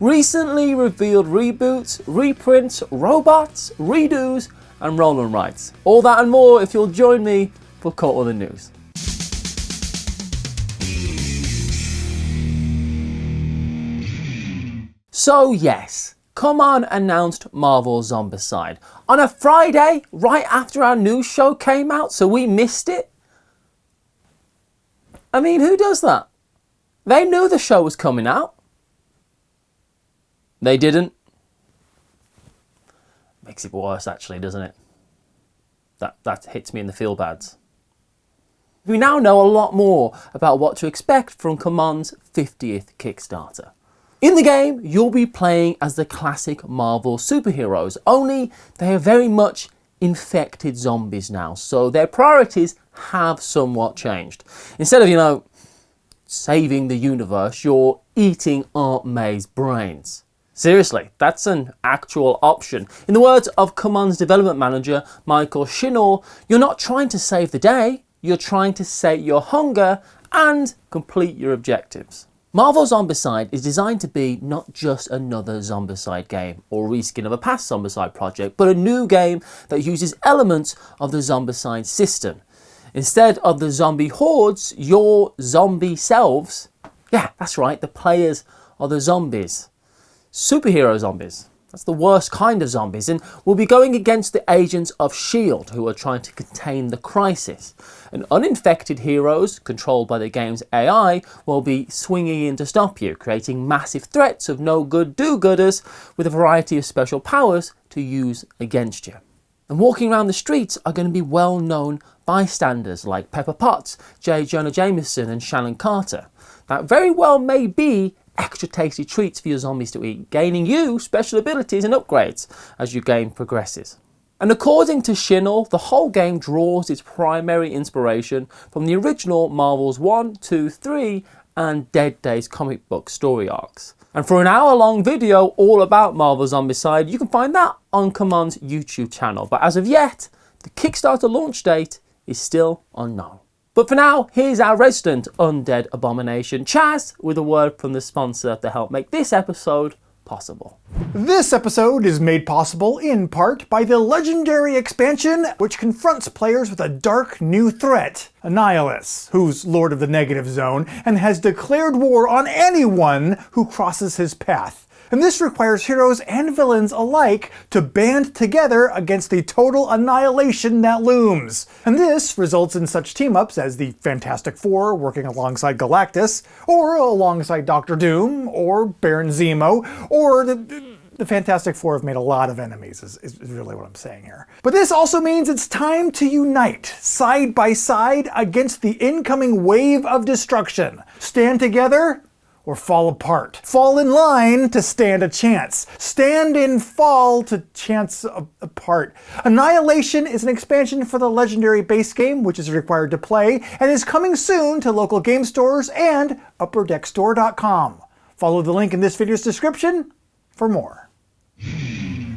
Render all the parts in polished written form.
Recently revealed reboots, reprints, robots, redos, and roll and writes. All that and more if you'll join me for Caught on the News. So yes, CMON announced Marvel Zombicide on a Friday right after our news show came out, so we missed it. I mean, who does that? They knew the show was coming out. They didn't. Makes it worse actually, doesn't it? That hits me in the feel bads. We now know a lot more about what to expect from CMON's 50th Kickstarter. In the game, you'll be playing as the classic Marvel superheroes, only they are very much infected zombies now, so their priorities have somewhat changed. Instead of, saving the universe, you're eating Aunt May's brains. Seriously, that's an actual option. In the words of CMON's development manager, Michael Shinor, you're not trying to save the day, you're trying to sate your hunger and complete your objectives. Marvel Zombicide is designed to be not just another Zombicide game or reskin of a past Zombicide project, but a new game that uses elements of the Zombicide system. Instead of the zombie hordes, your zombie selves, yeah, that's right, the players are the zombies. Superhero zombies. That's the worst kind of zombies, and we'll be going against the agents of S.H.I.E.L.D. who are trying to contain the crisis. And uninfected heroes, controlled by the game's AI, will be swinging in to stop you, creating massive threats of no-good do-gooders with a variety of special powers to use against you. And walking around the streets are going to be well-known bystanders like Pepper Potts, J. Jonah Jameson and Shannon Carter. That very well may be extra tasty treats for your zombies to eat, gaining you special abilities and upgrades as your game progresses. And according to Shinel, the whole game draws its primary inspiration from the original Marvel's 1, 2, 3 and Dead Days comic book story arcs. And for an hour-long video all about Marvel Zombicide, you can find that on CMON's YouTube channel. But as of yet, the Kickstarter launch date is still unknown. But for now, here's our resident undead abomination, Chaz, with a word from the sponsor to help make this episode possible. This episode is made possible in part by the legendary expansion which confronts players with a dark new threat, Annihilus, who's Lord of the Negative Zone and has declared war on anyone who crosses his path. And this requires heroes and villains alike to band together against the total annihilation that looms. And this results in such team-ups as the Fantastic Four working alongside Galactus, or alongside Doctor Doom, or Baron Zemo, or the Fantastic Four have made a lot of enemies, is really what I'm saying here. But this also means it's time to unite, side by side, against the incoming wave of destruction. Stand together, or fall apart. Fall in line to stand a chance. Stand in fall to chance apart. Annihilation is an expansion for the legendary base game, which is required to play, and is coming soon to local game stores and upperdeckstore.com. Follow the link in this video's description for more.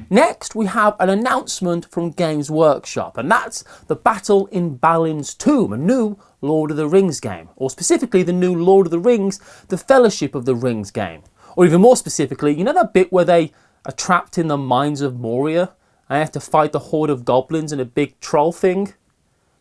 Next, we have an announcement from Games Workshop, and that's the Battle in Balin's Tomb, a new Lord of the Rings game, or specifically the new Lord of the Rings, the Fellowship of the Rings game. Or even more specifically, you know that bit where they are trapped in the mines of Moria and have to fight the horde of goblins in a big troll thing?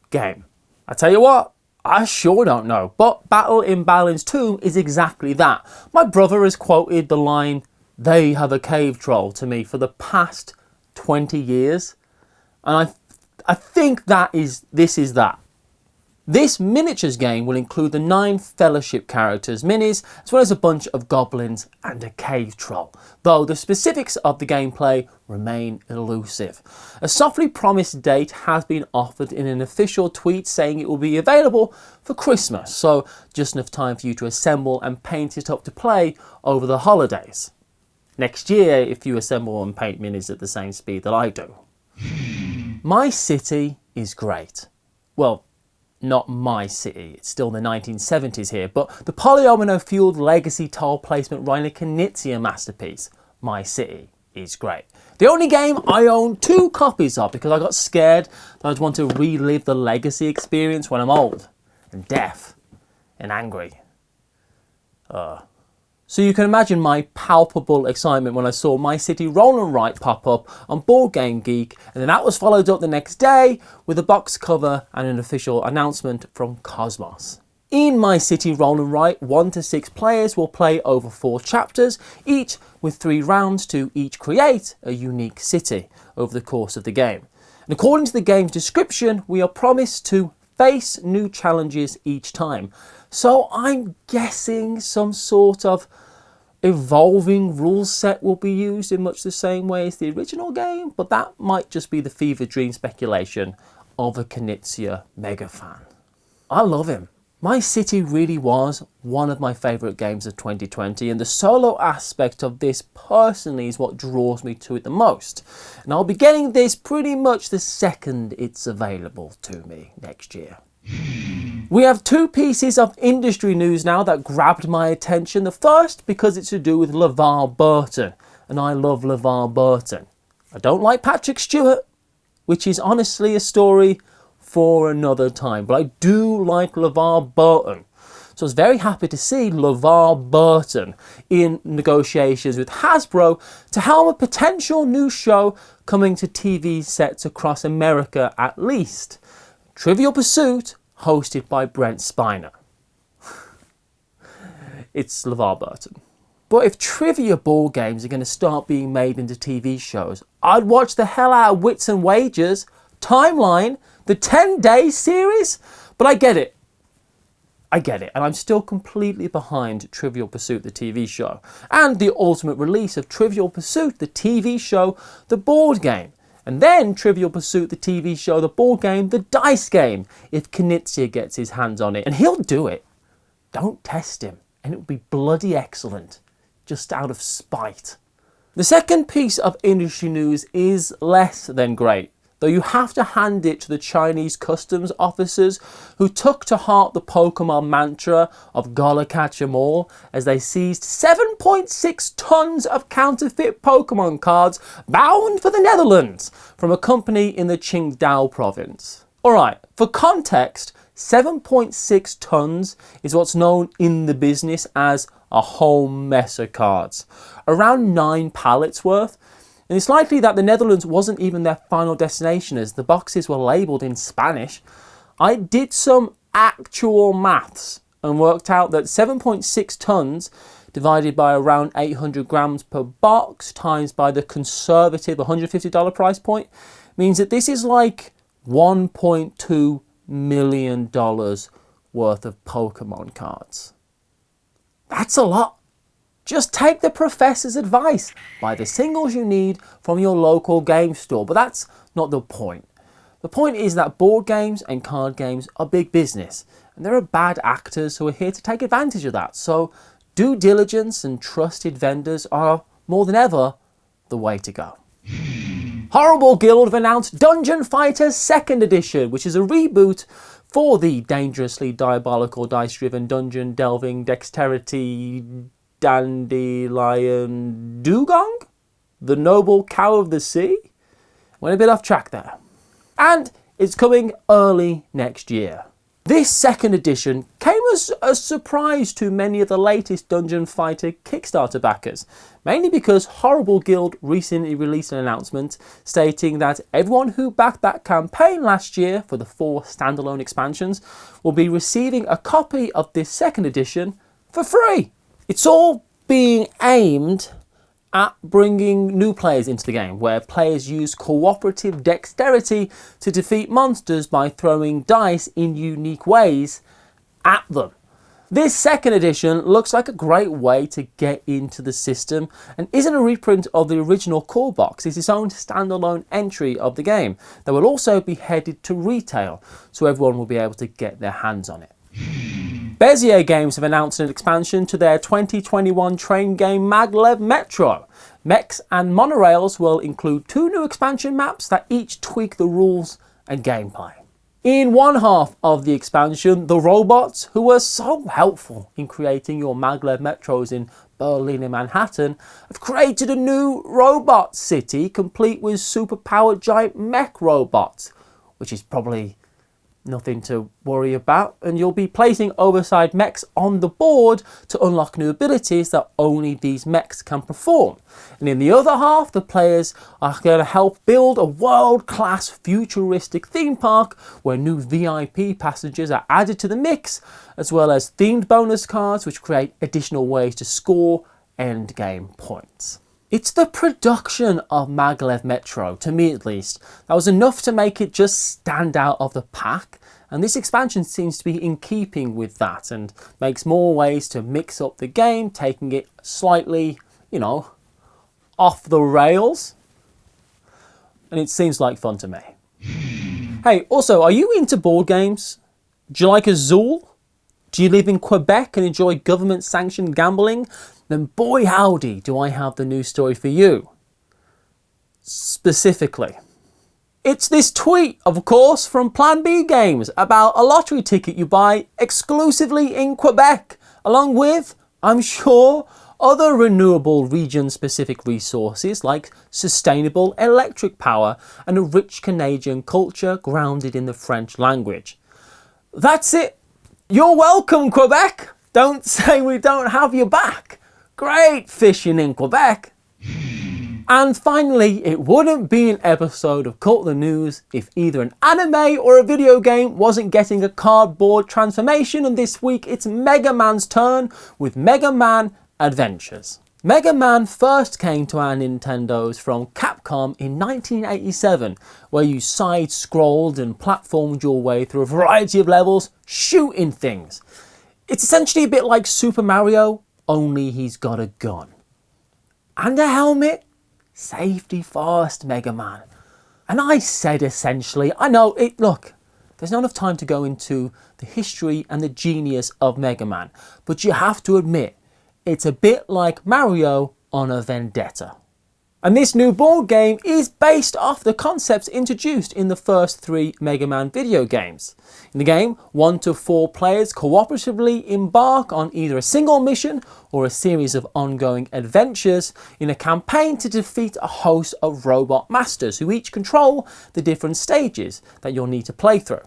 Game. I tell you what, I sure don't know, but Battle in Balin's Tomb is exactly that. My brother has quoted the line, "They have a cave troll," to me for the past 20 years. And I think this is that. This miniatures game will include the 9 Fellowship characters minis, as well as a bunch of goblins and a cave troll, though the specifics of the gameplay remain elusive. A softly promised date has been offered in an official tweet saying it will be available for Christmas, so just enough time for you to assemble and paint it up to play over the holidays. Next year, if you assemble and paint minis at the same speed that I do. My city is great. Well, not my city, it's still the 1970s here, but the polyomino-fueled legacy tile placement Reiner Knizia masterpiece, My City, is great. The only game I own 2 copies of because I got scared that I'd want to relive the legacy experience when I'm old and deaf and angry. So you can imagine my palpable excitement when I saw my City Rolle Write pop up on Board Game Geek, and then that was followed up the next day with a box cover and an official announcement from Cosmos. In My City Rolle Write, 1 to 6 players will play over 4 chapters, each with 3 rounds to each create a unique city over the course of the game. And according to the game's description, we are promised to face new challenges each time. So I'm guessing some sort of evolving rule set will be used in much the same way as the original game, but that might just be the fever dream speculation of a Knizia mega fan. I love him. My City really was one of my favourite games of 2020, and the solo aspect of this personally is what draws me to it the most. And I'll be getting this pretty much the second it's available to me next year. We have 2 pieces of industry news now that grabbed my attention. The first because it's to do with LeVar Burton, and I love LeVar Burton. I don't like Patrick Stewart, which is honestly a story for another time, but I do like LeVar Burton. So I was very happy to see LeVar Burton in negotiations with Hasbro to helm a potential new show coming to TV sets across America at least. Trivial Pursuit, hosted by Brent Spiner. It's LeVar Burton. But if trivia board games are going to start being made into TV shows, I'd watch the hell out of Wits and Wagers, Timeline, the 10-day series. But I get it. And I'm still completely behind Trivial Pursuit, the TV show, and the ultimate release of Trivial Pursuit, the TV show, the board game. And then Trivial Pursuit, the TV show, the board game, the dice game, if Knizia gets his hands on it. And he'll do it. Don't test him. And it will be bloody excellent. Just out of spite. The second piece of industry news is less than great, though you have to hand it to the Chinese customs officers who took to heart the Pokemon mantra of gotta catch 'em all as they seized 7.6 tons of counterfeit Pokemon cards bound for the Netherlands from a company in the Qingdao province. Alright, for context, 7.6 tons is what's known in the business as a whole mess of cards. Around 9 pallets worth. And it's likely that the Netherlands wasn't even their final destination as the boxes were labelled in Spanish. I did some actual maths and worked out that 7.6 tonnes divided by around 800 grams per box times by the conservative $150 price point means that this is like $1.2 million worth of Pokemon cards. That's a lot. Just take the professor's advice. Buy the singles you need from your local game store. But that's not the point. The point is that board games and card games are big business. And there are bad actors who are here to take advantage of that. So due diligence and trusted vendors are more than ever the way to go. Horrible Guild have announced Dungeon Fighter 2nd Edition, which is a reboot for the dangerously diabolical dice-driven dungeon delving dexterity dandelion dugong? The noble cow of the sea? Went a bit off track there. And it's coming early next year. This 2nd edition came as a surprise to many of the latest Dungeon Fighter Kickstarter backers, mainly because Horrible Guild recently released an announcement stating that everyone who backed that campaign last year for the 4 standalone expansions will be receiving a copy of this 2nd edition for free. It's all being aimed at bringing new players into the game, where players use cooperative dexterity to defeat monsters by throwing dice in unique ways at them. This 2nd edition looks like a great way to get into the system and isn't a reprint of the original core box. It's its own standalone entry of the game that will also be headed to retail, so everyone will be able to get their hands on it. Bezier Games have announced an expansion to their 2021 train game Maglev Metro. Mechs and monorails will include 2 new expansion maps that each tweak the rules and gameplay. In one half of the expansion, the robots, who were so helpful in creating your Maglev Metros in Berlin and Manhattan, have created a new robot city complete with super-powered giant mech robots, which is probably Nothing to worry about, and you'll be placing oversized mechs on the board to unlock new abilities that only these mechs can perform. And in the other half, the players are going to help build a world-class futuristic theme park where new VIP passengers are added to the mix, as well as themed bonus cards which create additional ways to score endgame points. It's the production of Maglev Metro, to me at least, that was enough to make it just stand out of the pack, and this expansion seems to be in keeping with that and makes more ways to mix up the game, taking it slightly, off the rails, and it seems like fun to me. Hey, also, are you into board games? Do you like Azul? Do you live in Quebec and enjoy government-sanctioned gambling? Then boy howdy do I have the news story for you. Specifically, it's this tweet, of course, from Plan B Games about a lottery ticket you buy exclusively in Quebec, along with, I'm sure, other renewable region-specific resources like sustainable electric power and a rich Canadian culture grounded in the French language. That's it. You're welcome, Quebec. Don't say we don't have your back. Great fishing in Quebec. And finally, it wouldn't be an episode of Cult the News if either an anime or a video game wasn't getting a cardboard transformation, and this week it's Mega Man's turn with Mega Man Adventures. Mega Man first came to our Nintendos from Capcom in 1987, where you side-scrolled and platformed your way through a variety of levels, shooting things. It's essentially a bit like Super Mario, only he's got a gun. And a helmet? Safety first, Mega Man. And I said essentially, I know, look, there's not enough time to go into the history and the genius of Mega Man, but you have to admit, it's a bit like Mario on a vendetta. And this new board game is based off the concepts introduced in the first 3 Mega Man video games. In the game, 1 to 4 players cooperatively embark on either a single mission or a series of ongoing adventures in a campaign to defeat a host of robot masters who each control the different stages that you'll need to play through.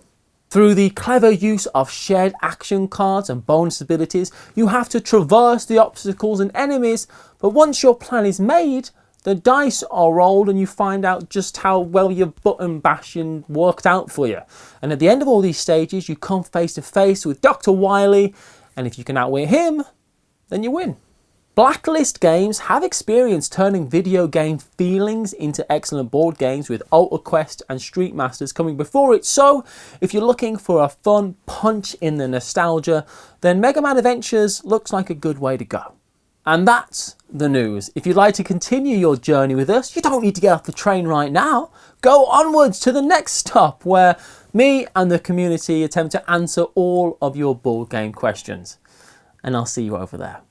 Through the clever use of shared action cards and bonus abilities, you have to traverse the obstacles and enemies, but once your plan is made, the dice are rolled and you find out just how well your button bashing worked out for you. And at the end of all these stages, you come face to face with Dr. Wily, and if you can outwit him, then you win. Blacklist Games have experience turning video game feelings into excellent board games, with Ultra Quest and Street Masters coming before it, so if you're looking for a fun punch in the nostalgia, then Mega Man Adventures looks like a good way to go. And that's the news. If you'd like to continue your journey with us, you don't need to get off the train right now. Go onwards to the next stop where me and the community attempt to answer all of your board game questions. And I'll see you over there.